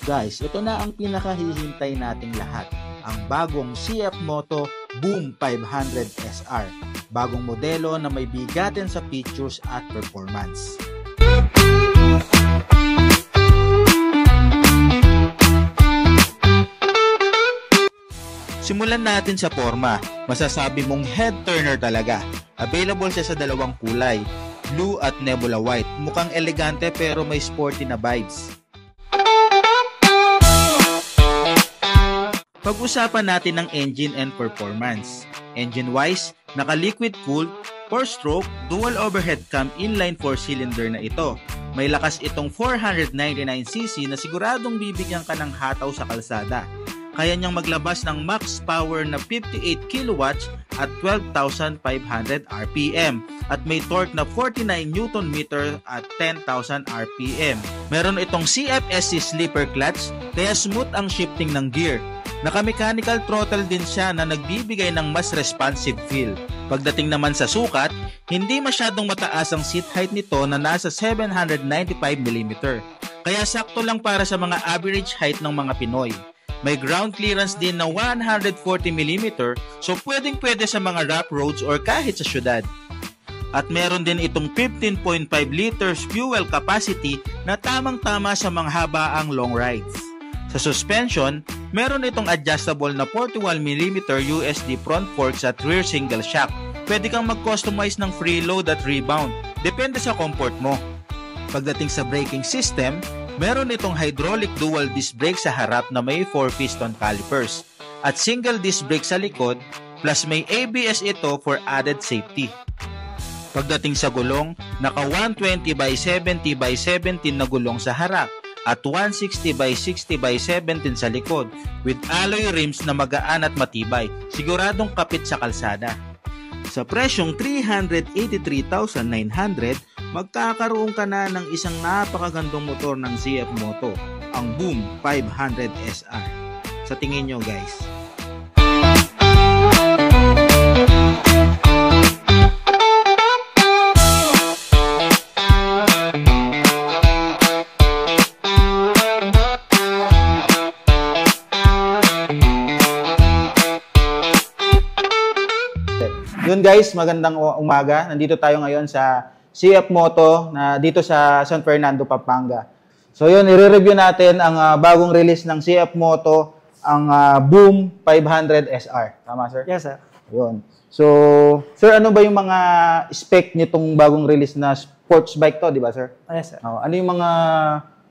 Guys, ito na ang pinakahihintay nating lahat. Ang bagong CF Moto Boom 500 SR. Bagong modelo na may bigatin sa features at performance. Simulan natin sa forma. Masasabi mong head turner talaga. Available siya sa dalawang kulay, blue at nebula white. Mukhang elegante pero may sporty na vibes. Pag-usapan natin ng engine and performance. Engine-wise, naka-liquid cooled, 4-stroke, dual overhead cam inline 4-cylinder na ito. May lakas itong 499cc na siguradong bibigyan ka ng hataw sa kalsada. Kaya niyang maglabas ng max power na 58 kW at 12,500 RPM at may torque na 49 Nm at 10,000 RPM. Meron itong CFSC slipper clutch kaya smooth ang shifting ng gear. Naka-mechanical throttle din siya na nagbibigay ng mas responsive feel. Pagdating naman sa sukat, hindi masyadong mataas ang seat height nito na nasa 795mm. Kaya sakto lang para sa mga average height ng mga Pinoy. May ground clearance din na 140mm so pwedeng-pwede sa mga rough roads or kahit sa syudad. At meron din itong 15.5 liters fuel capacity na tamang-tama sa mga habaang long rides. Sa suspension, meron itong adjustable na 41mm USD front forks at rear single shock. Pwede kang mag-customize ng freeload at rebound, depende sa comfort mo. Pagdating sa braking system, meron itong hydraulic dual disc brake sa harap na may 4-piston calipers at single disc brake sa likod plus may ABS ito for added safety. Pagdating sa gulong, naka 120x70x17 na gulong sa harap at 160x60x17 sa likod with alloy rims na magaan at matibay, siguradong kapit sa kalsada. Sa presyong 383,900, magkakaroon ka na ng isang napakagandong motor ng CF Moto, ang Boom 500 SR. Sa tingin nyo guys? Yun guys, magandang umaga. Nandito tayo ngayon sa CF Moto na dito sa San Fernando, Pampanga. So yun, i-review natin ang bagong release ng CF Moto, ang Boom 500 SR. Tama sir? Yes sir. Yun. So, sir, ano ba yung mga spec nitong bagong release na sports bike to, di ba sir? Yes sir. Ano yung mga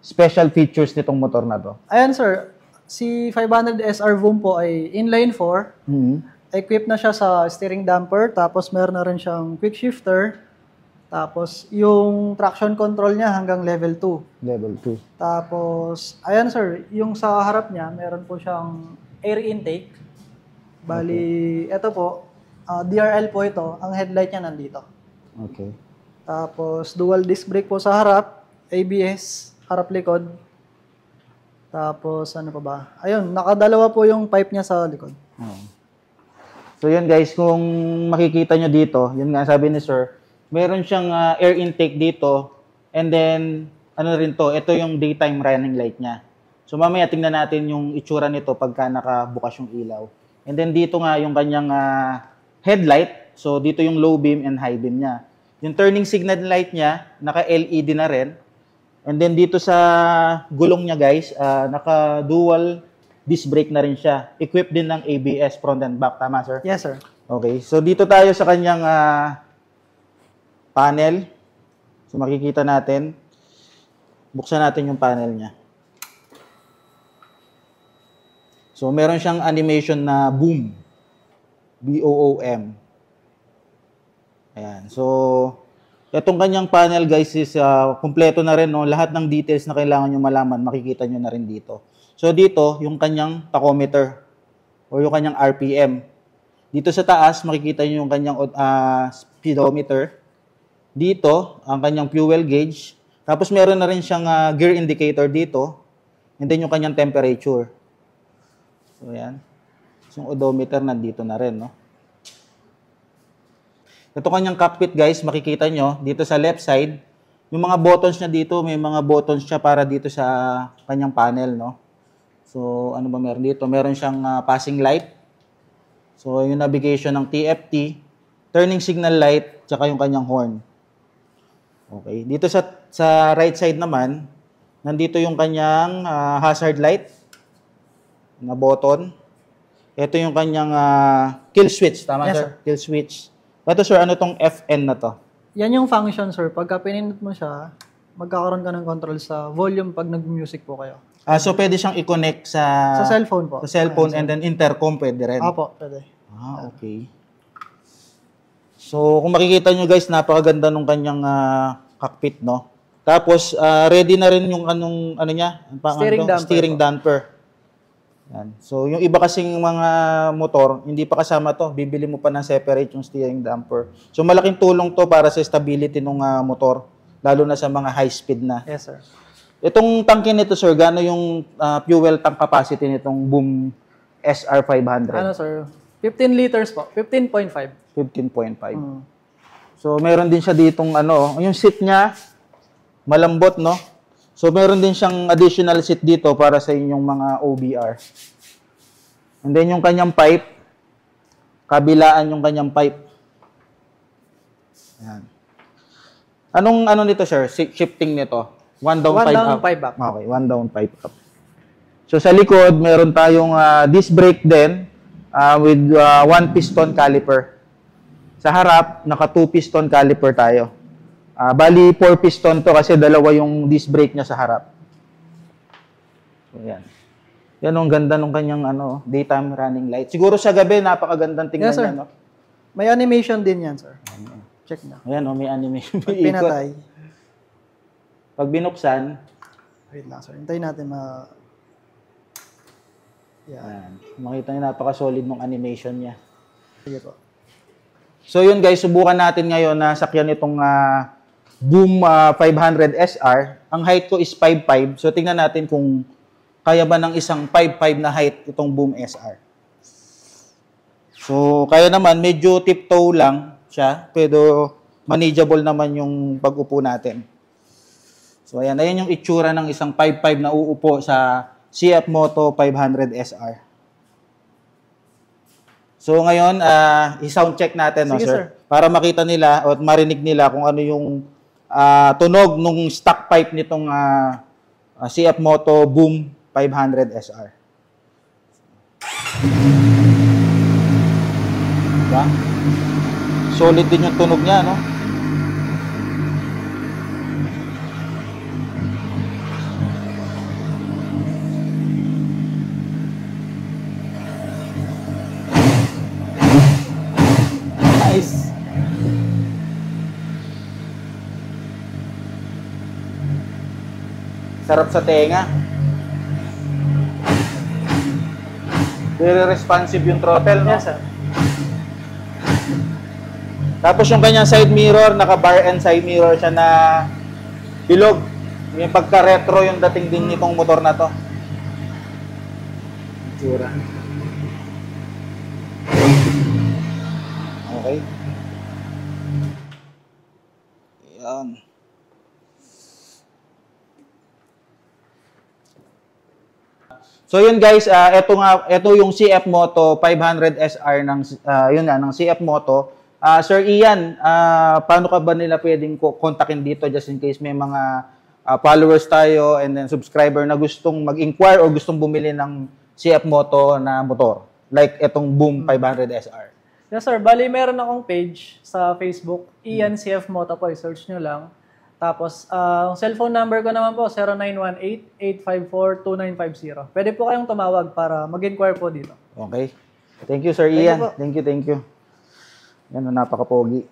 special features nitong motor na to? Ayan sir, si 500 SR Boom po ay inline 4. Equipped na siya sa steering damper, tapos meron na rin siyang quick shifter, tapos yung traction control niya hanggang level 2. Level 2. Tapos, ayan sir, yung sa harap niya, meron po siyang air intake. Bali, ito po, DRL po ito, ang headlight niya nandito. Okay. Tapos, dual disc brake po sa harap, ABS, harap-likod. Tapos, ano pa ba? Ayun, nakadalawa po yung pipe niya sa likod. So yun guys, kung makikita nyo dito, yun nga sabi ni sir, meron siyang air intake dito, and then, ano rin to, ito yung daytime running light niya. So mamaya tingnan natin yung itsura nito pagka nakabukas yung ilaw. And then dito nga yung kanyang headlight, so dito yung low beam and high beam niya. Yung turning signal light niya, naka-LED na rin. And then dito sa gulong niya guys, naka-dual disc brake na rin siya. Equipped din ng ABS front and back. Tama, sir? Yes, sir. Okay. So, dito tayo sa kanyang panel. So, makikita natin. Buksan natin yung panel niya. So, meron siyang animation na boom. B-O-O-M. Ayan. So, itong kanyang panel, guys, is kumpleto na rin. No? Lahat ng details na kailangan nyo malaman, makikita nyo na rin dito. So, dito, yung kanyang tachometer o yung kanyang RPM. Dito sa taas, makikita nyo yung kanyang speedometer. Dito, ang kanyang fuel gauge. Tapos, meron na rin siyang gear indicator dito. And then, yung kanyang temperature. So, yan. So, yung odometer nandito na rin, no? Ito kanyang cockpit, guys, makikita nyo. Dito sa left side, yung mga buttons niya dito, may mga buttons siya para dito sa kanyang panel, no? So, ano ba meron dito? Meron siyang passing light. So, yung navigation ng TFT, turning signal light, tsaka yung kanyang horn. Okay. Dito sa right side naman, nandito yung kanyang hazard light na button. Ito yung kanyang kill switch. Tama, Yes, sir? Kill switch. Ito, sir, ano tong FN na to? Yan yung function, sir. Pagka pinindot mo siya, magkakaroon ka ng control sa volume pag nag-music po kayo. So, pwede siyang i-connect Sa cellphone po. Sa cellphone and then intercom pwede rin. Opo, pwede. Okay. So, kung makikita nyo guys, napakaganda nung kanyang cockpit, no? Tapos, ready na rin yung ano niya? Steering damper. Yan. So, yung iba kasing mga motor, hindi pa kasama to. Bibili mo pa ng separate yung steering damper. So, malaking tulong to para sa stability ng motor, lalo na sa mga high speed na. Yes, sir. Itong tangke nito, sir, gaano yung fuel tank capacity nitong Boom SR500? Ano, sir? 15 liters po. 15.5. 15.5. So, meron din siya ditong yung seat niya, malambot, no? So, meron din siyang additional seat dito para sa inyong mga OBR. And then, yung kanyang pipe, kabilaan yung kanyang pipe. Ayan. Anong nito, sir? Shifting nito? One down, five up. Okay, one down, five up. So, sa likod, meron tayong disc brake din with one piston caliper. Sa harap, naka 2 piston caliper tayo. Bali, 4 piston to kasi dalawa yung disc brake niya sa harap. So, yan. Yan ang ganda ng kanyang daytime running light. Siguro sa gabi, napakagandang tingnan Yes, sir. niya, no? May animation din yan, sir. Check na. Ayan, may animation. Pag pinatay. Pag binuksan, Wait lang, sir. Hintayin natin Yan. Makita niyo napaka-solid ng animation niya. Sige po. So yun guys, subukan natin ngayon na sakyan itong Boom 500 SR. Ang height ko is 5'5". So tingnan natin kung kaya ba ng isang 5'5" na height itong Boom SR. So kaya naman, medyo tiptoe lang siya, pero manageable naman yung pag-upo natin. So ayan yung itsura ng isang 5'5" na uupo sa CF Moto 500 SR. So ngayon, i-sound check natin, no, Sige, sir? Para makita nila o marinig nila kung ano yung tunog ng stock pipe nitong CF Moto Boom 500 SR. Diba? Solid din yung tunog niya, no? Nice. Sarap sa tenga. Very responsive yung throttle, no? Yes, sir. Tapos yung kanyang side mirror, naka-bar and side mirror siya na bilog. Yung pagka-retro yung dating din nitong motor na to. Itsura. Okay. Yan. So yun guys, ito yung CF Moto 500 SR ng CF Moto. Sir Ian, paano ka ba nila pwedeng kontakin dito just in case may mga followers tayo and then subscriber na gustong mag-inquire o gustong bumili ng CF Moto na motor like itong Boom 500 SR? Yes, sir. Bali, meron akong page sa Facebook. Ian CF Moto po. I-search nyo lang. Tapos, ang cellphone number ko naman po, 0918-854-2950. Pwede po kayong tumawag para mag-inquire po dito. Okay. Thank you, Sir Ian. Thank you. Yan, napaka-pogi.